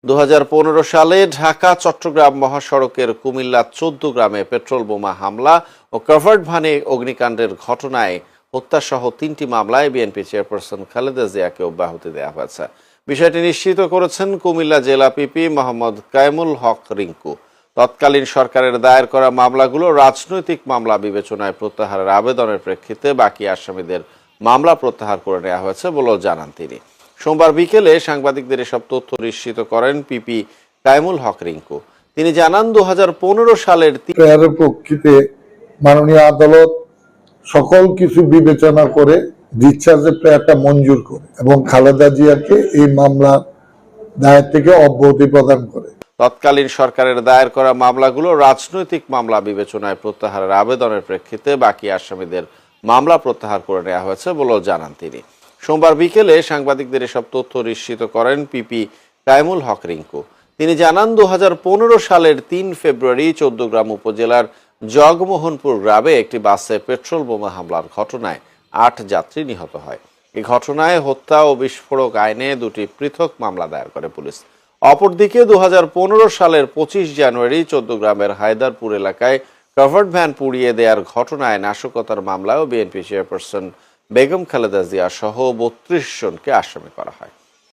2015 সালে ঢাকা চট্টগ্রাম মহাসড়কের কুমিল্লা 14 গ্রামে পেট্রোল বোমা হামলা ও কাভার্ড ভ্যানে অগ্নিকাণ্ডের ঘটনায় হত্যাসহ 3টি মামলায় বিএনপি চেয়ারপারসন খালেদা জিয়াকে অব্যাহতি দেওয়া হয়েছে। বিষয়টি নিশ্চিত করেছেন কুমিল্লা জেলা পিপি মোহাম্মদ কায়েমুল হক রিংকু। তৎকালীন সরকারের দায়ের করা মামলাগুলো রাজনৈতিক মামলা বিবেচনায় প্রত্যাহারের আবেদনের প্রেক্ষিতে বাকি আসামিদের মামলা প্রত্যাহার করে নেওয়া হয়েছে বলেও জানান তিনি। সোমবার বিকেলে সাংবাদিকদের এসব তথ্য নিশ্চিত করেন পিপি কায়েমুল হক রিংকু। তিনি জানান 2015 সালের প্রেক্ষিতে মাননীয় আদালত সকল কিছু বিবেচনা করে ডিসচার্জের প্রেয়ারটা মঞ্জুর করে এবং খালেদা জিয়াকে এই মামলা দায়ের থেকে অব্যাহতি প্রদান করে। তৎকালীন সরকারের দায়ের করা মামলাগুলো রাজনৈতিক মামলা বিবেচনায় প্রত্যাহারের আবেদনের প্রেক্ষিতে বাকি আসামিদের মামলা প্রত্যাহার করে নেওয়া হয়েছে বলেও জানান তিনি। সোমবার বিকেলে সাংবাদিকদের এসব তথ্য নিশ্চিত করেন পিপি কায়েমুল হক রিংকু। তিনি জানান 2015 সালের 3 ফেব্রুয়ারি 14 গ্রাম উপজেলার জগমোহনপুর গ্রামে একটি বাসে পেট্রোল বোমা হামলার ঘটনায় 8 যাত্রী নিহত হয়। এই ঘটনায় হত্যা ও বিস্ফোরক আইনে 2টি পৃথক মামলা দায়ের করে পুলিশ। অপরদিকে 2015 সালের 25 জানুয়ারি 14 গ্রামের হায়দারপুর এলাকায় কাভার্ড ভ্যান পুড়িয়ে দেওয়ার ঘটনায় নাশকতার মামলায়ও বিএনপি চেয়ারপারসন বেগম খালেদা জিয়া সহ 32 জনকে আসামি করা হয়।